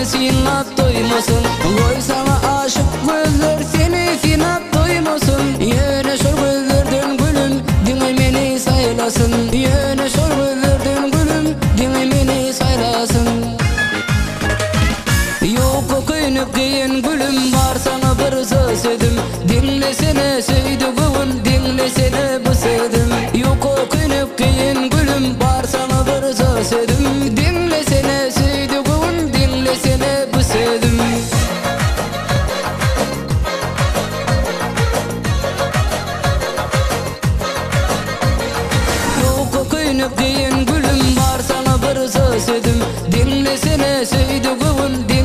sinat doymasın. Oy sana aşık gözler seni sinat doymasın. Yine şol gözlerden gülüm dini meni saylasın. Yine şol gözlerden gülüm dini meni saylasın. Yok o kıyınıp giyin gülüm var sana bir söz edim. Dinlesene söydüğün dinlesene bu sevdim. Yok o kıyınıp giyin gülüm var sana bir söz edim. Dinlesene söydüğün dinlesene bu sevdim. Yok o kıyınıp giyin gülüm var sana bir söz edim. Dinlesene söydüğün